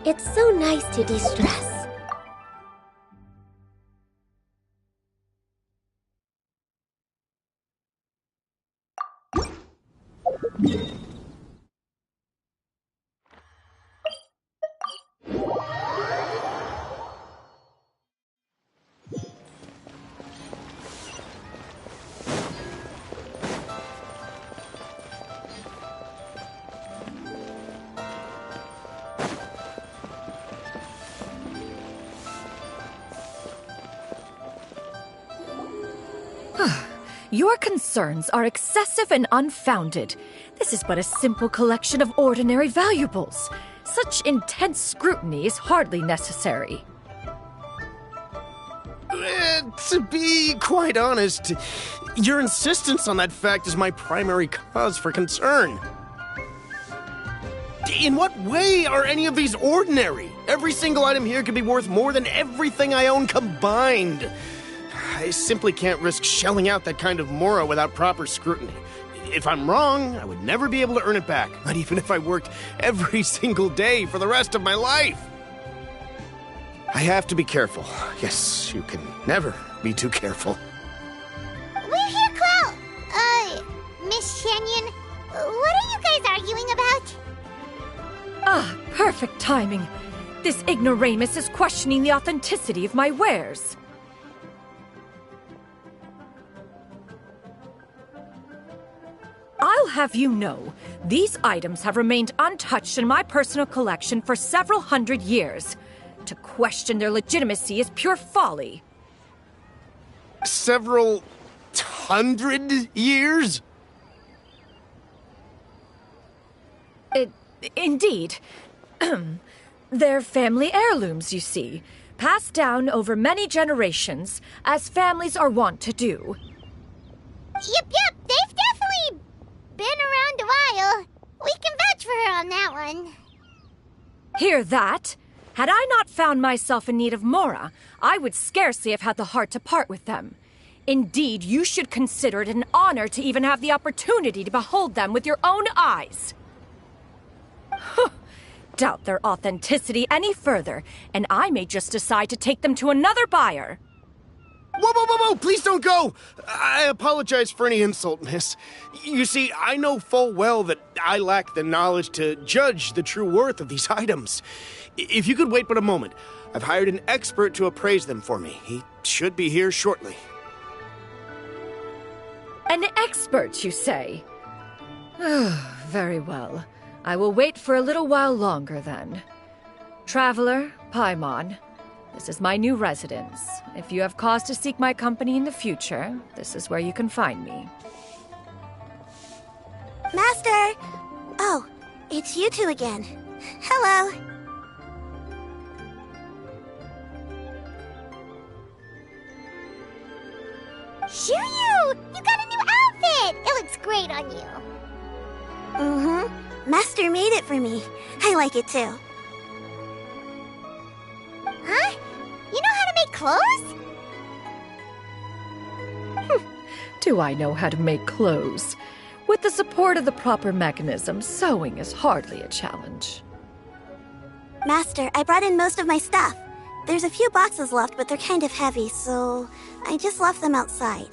It's so nice to de-stress. Your concerns are excessive and unfounded. This is but a simple collection of ordinary valuables. Such intense scrutiny is hardly necessary. To be quite honest, your insistence on that fact is my primary cause for concern. In what way are any of these ordinary? Every single item here could be worth more than everything I own combined. I simply can't risk shelling out that kind of mora without proper scrutiny. If I'm wrong, I would never be able to earn it back, not even if I worked every single day for the rest of my life. I have to be careful. Yes, you can never be too careful. We're here, Clow. Miss Shanyon, what are you guys arguing about? Ah, perfect timing. This ignoramus is questioning the authenticity of my wares. I'll have you know, these items have remained untouched in my personal collection for several hundred years. To question their legitimacy is pure folly. Several hundred years? Indeed. They're family heirlooms, you see, passed down over many generations, as families are wont to do. Yep, they've definitely been around a while. We can vouch for her on that one. Hear that? Had I not found myself in need of mora, I would scarcely have had the heart to part with them. Indeed, you should consider it an honor to even have the opportunity to behold them with your own eyes. Doubt their authenticity any further, and I may just decide to take them to another buyer. Whoa! Please don't go! I apologize for any insult, miss. You see, I know full well that I lack the knowledge to judge the true worth of these items. If you could wait but a moment, I've hired an expert to appraise them for me. He should be here shortly. An expert, you say? Very well. I will wait for a little while longer, then. Traveler, Paimon, this is my new residence. If you have cause to seek my company in the future, this is where you can find me. Master! Oh, it's you two again. Hello. Shiryu! You got a new outfit! It looks great on you. Mm-hmm. Master made it for me. I like it too. Huh? You know how to make clothes? Do I know how to make clothes? With the support of the proper mechanism, sewing is hardly a challenge. Master, I brought in most of my stuff. There's a few boxes left, but they're kind of heavy, so I just left them outside.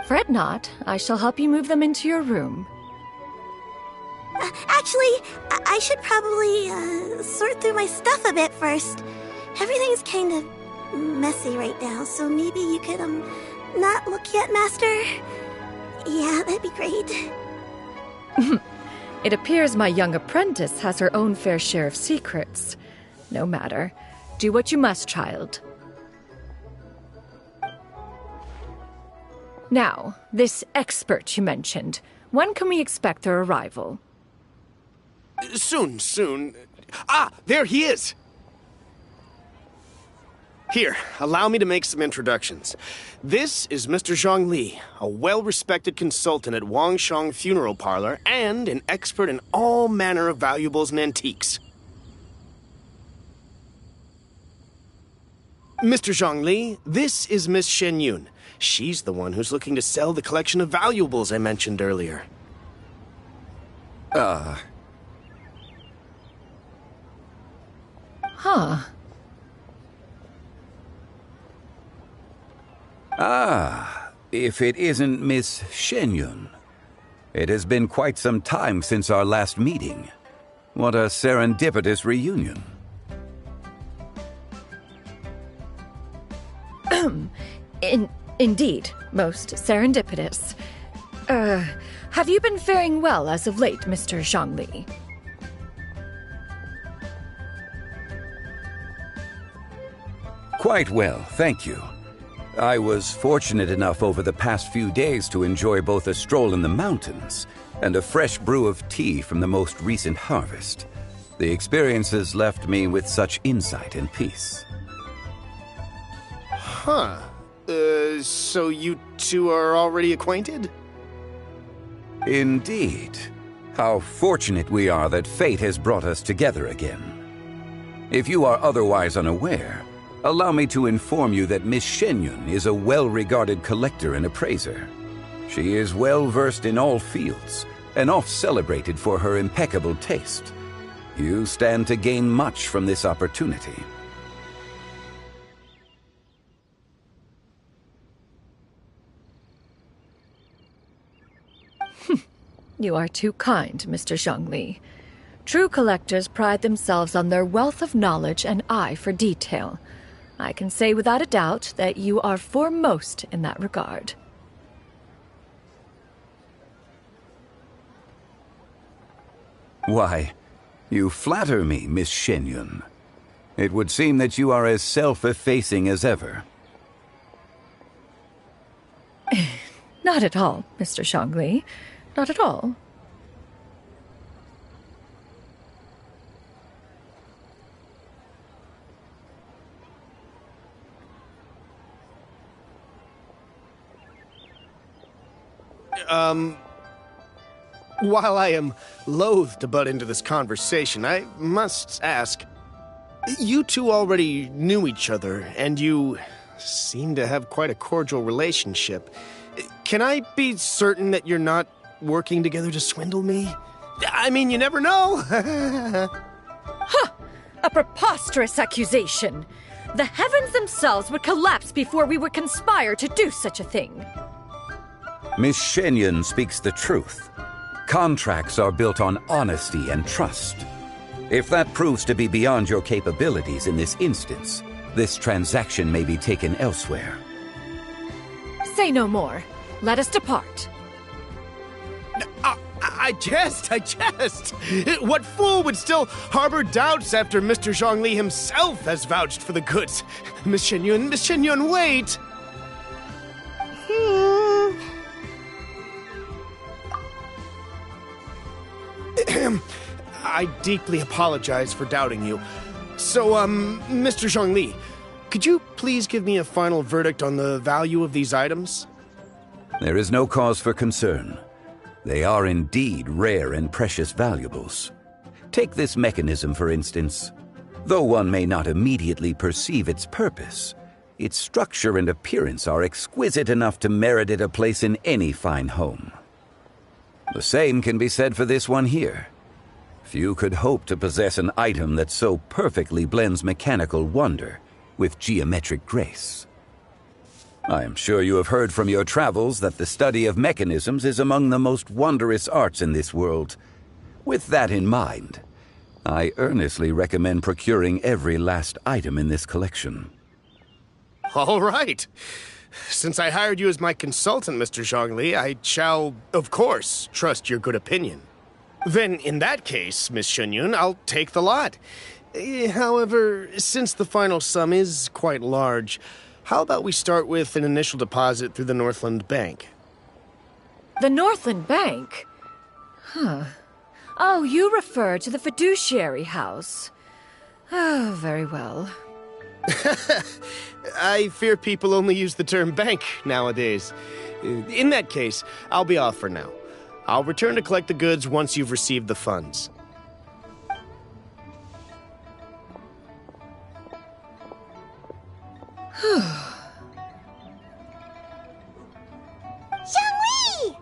Fret not. I shall help you move them into your room. Actually, I should probably sort through my stuff a bit first. Everything's kind of messy right now, so maybe you could, not look yet, Master? Yeah, that'd be great. It appears my young apprentice has her own fair share of secrets. No matter. Do what you must, child. Now, this expert you mentioned, when can we expect their arrival? Soon. Ah, there he is! Here, allow me to make some introductions. This is Mr. Zhongli, a well-respected consultant at Wangshang Funeral Parlor and an expert in all manner of valuables and antiques. Mr. Zhongli, this is Miss Shenyun. She's the one who's looking to sell the collection of valuables I mentioned Huh. Ah, if it isn't Miss Shenyun. It has been quite some time since our last meeting. What a serendipitous reunion. Indeed, most serendipitous. Have you been faring well as of late, Mr. Zhongli? Quite well, thank you. I was fortunate enough over the past few days to enjoy both a stroll in the mountains and a fresh brew of tea from the most recent harvest. The experiences left me with such insight and peace. Huh. So you two are already acquainted? Indeed. How fortunate we are that fate has brought us together again. If you are otherwise unaware, allow me to inform you that Miss Shenyun is a well-regarded collector and appraiser. She is well-versed in all fields, and oft-celebrated for her impeccable taste. You stand to gain much from this opportunity. You are too kind, Mr. Zhongli. True collectors pride themselves on their wealth of knowledge and eye for detail. I can say without a doubt that you are foremost in that regard. Why, you flatter me, Miss Shenyun. It would seem that you are as self-effacing as ever. Not at all, Mr. Zhongli. Not at all. While I am loath to butt into this conversation, I must ask, you two already knew each other, and you seem to have quite a cordial relationship. Can I be certain that you're not working together to swindle me? I mean, you never know. Huh! A preposterous accusation! The heavens themselves would collapse before we would conspire to do such a thing. Miss Shenyun speaks the truth. Contracts are built on honesty and trust. If that proves to be beyond your capabilities in this instance, this transaction may be taken elsewhere. Say no more. Let us depart. I jest. What fool would still harbor doubts after Mr. Zhongli himself has vouched for the goods? Miss Shenyun, wait! I deeply apologize for doubting you. So, Mr. Zhongli, could you please give me a final verdict on the value of these items? There is no cause for concern. They are indeed rare and precious valuables. Take this mechanism, for instance. Though one may not immediately perceive its purpose, its structure and appearance are exquisite enough to merit it a place in any fine home. The same can be said for this one here. Few could hope to possess an item that so perfectly blends mechanical wonder with geometric grace. I am sure you have heard from your travels that the study of mechanisms is among the most wondrous arts in this world. With that in mind, I earnestly recommend procuring every last item in this collection. All right. Since I hired you as my consultant, Mr. Zhongli, I shall, of course, trust your good opinion. Then, in that case, Miss Shenyun, I'll take the lot. However, since the final sum is quite large, how about we start with an initial deposit through the Northland Bank? The Northland Bank? Huh. Oh, you refer to the fiduciary house. Oh, very well. I fear people only use the term bank nowadays. In that case, I'll be off for now. I'll return to collect the goods once you've received the funds. Zhongli!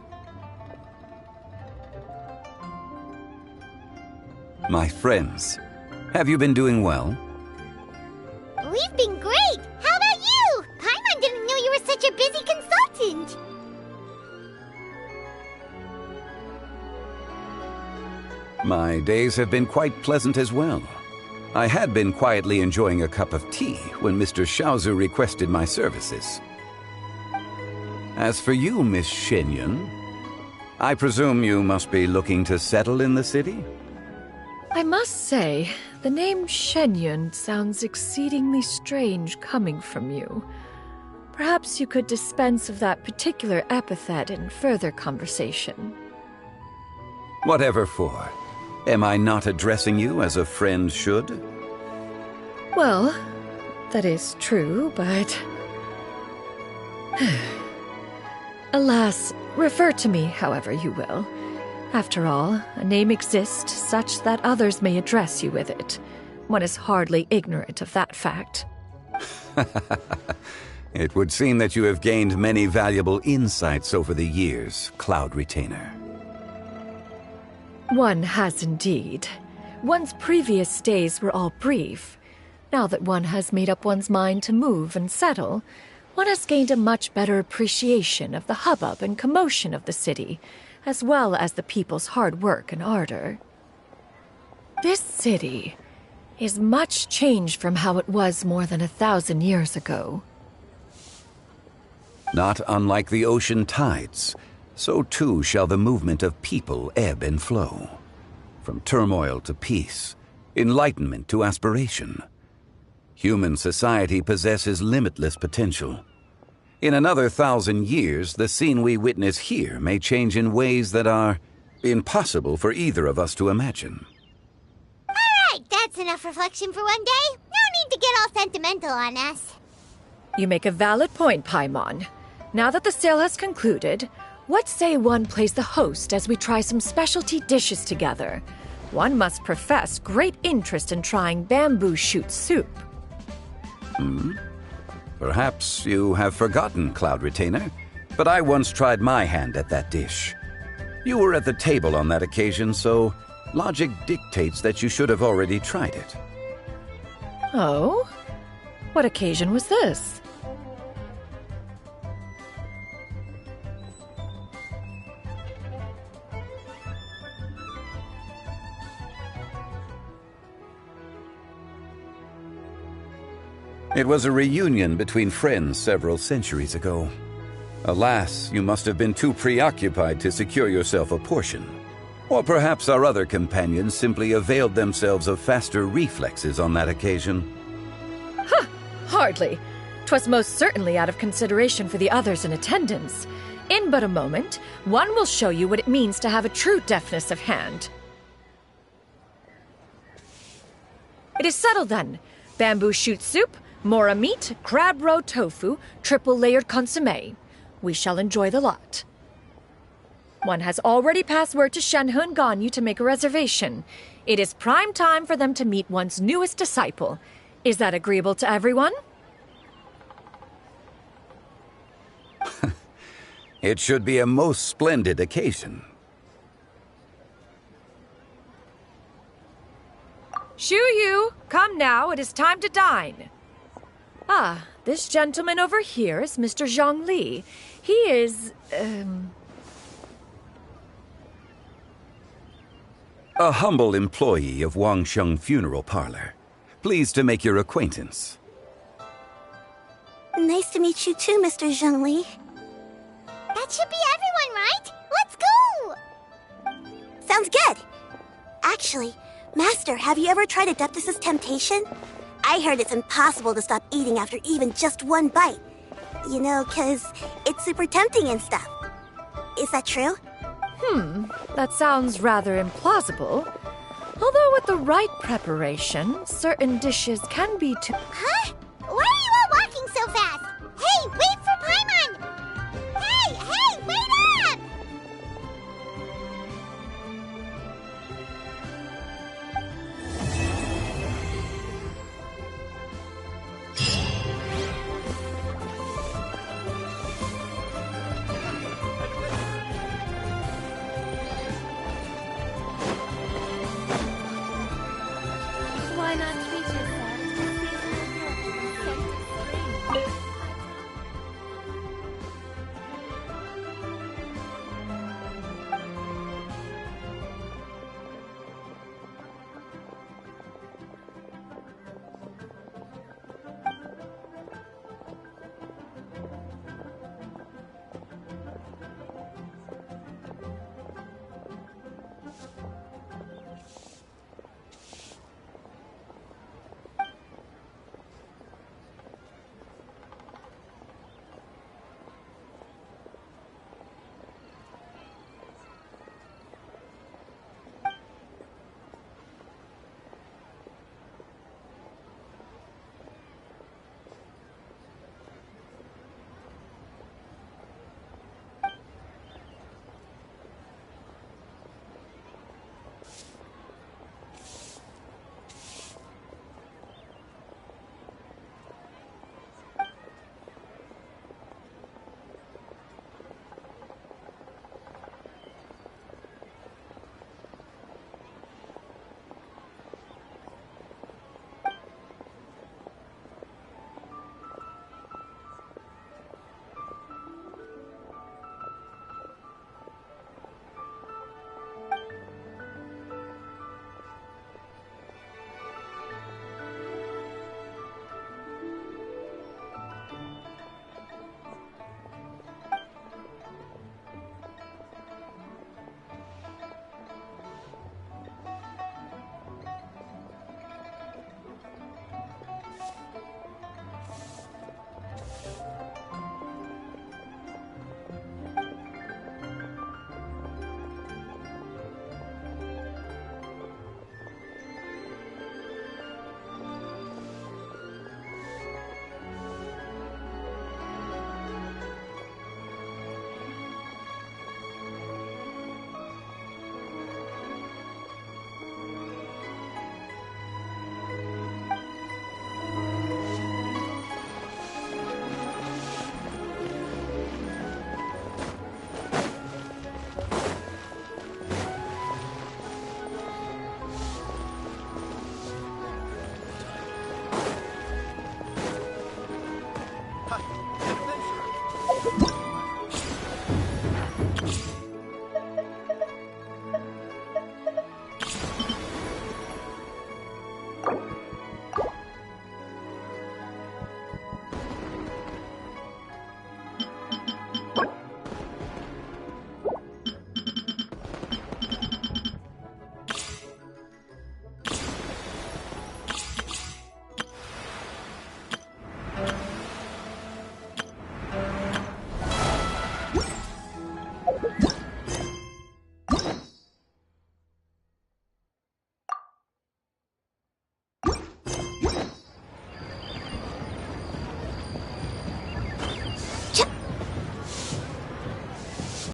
My friends, have you been doing well? My days have been quite pleasant as well. I had been quietly enjoying a cup of tea when Mr. Xiaozu requested my services. As for you, Miss Shenyun, I presume you must be looking to settle in the city? I must say, the name Shenyun sounds exceedingly strange coming from you. Perhaps you could dispense of that particular epithet in further conversation. Whatever for. Am I not addressing you as a friend should? Well, that is true, but... Alas, refer to me however you will. After all, a name exists such that others may address you with it. One is hardly ignorant of that fact. It would seem that you have gained many valuable insights over the years, Cloud Retainer. One has indeed. One's previous stays were all brief. Now that one has made up one's mind to move and settle, one has gained a much better appreciation of the hubbub and commotion of the city, as well as the people's hard work and ardor. This city is much changed from how it was more than 1,000 years ago. Not unlike the ocean tides, so too shall the movement of people ebb and flow. From turmoil to peace, enlightenment to aspiration. Human society possesses limitless potential. In another 1,000 years, the scene we witness here may change in ways that are impossible for either of us to imagine. Alright, that's enough reflection for one day. No need to get all sentimental on us. You make a valid point, Paimon. Now that the sale has concluded, what say one plays the host as we try some specialty dishes together? One must profess great interest in trying bamboo shoot soup. Perhaps you have forgotten, Cloud Retainer, but I once tried my hand at that dish. You were at the table on that occasion, so logic dictates that you should have already tried it. Oh? What occasion was this? It was a reunion between friends several centuries ago. Alas, you must have been too preoccupied to secure yourself a portion. Or perhaps our other companions simply availed themselves of faster reflexes on that occasion. Huh, hardly. 'Twas most certainly out of consideration for the others in attendance. In but a moment, one will show you what it means to have a true deftness of hand. It is settled then. Bamboo shoot soup, mora meat, crab roe tofu, triple-layered consommé. We shall enjoy the lot. One has already passed word to Shenhe and Ganyu to make a reservation. It is prime time for them to meet one's newest disciple. Is that agreeable to everyone? It should be a most splendid occasion. Shu Yu, come now, it is time to dine. Ah, this gentleman over here is Mr. Zhang Li. He is, A humble employee of Wangsheng Funeral Parlor. Pleased to make your acquaintance. Nice to meet you too, Mr. Zhengli. That should be everyone, right? Let's go! Sounds good. Actually, Master, have you ever tried Adeptus' temptation? I heard it's impossible to stop eating after even just one bite. You know, 'cause it's super tempting and stuff. Is that true? that sounds rather implausible. Although with the right preparation, certain dishes can be too... Huh? Why are you all walking so fast? Hey, wait for Paimon! Hey, wait up! Why not treat yourself to a seasonal meal?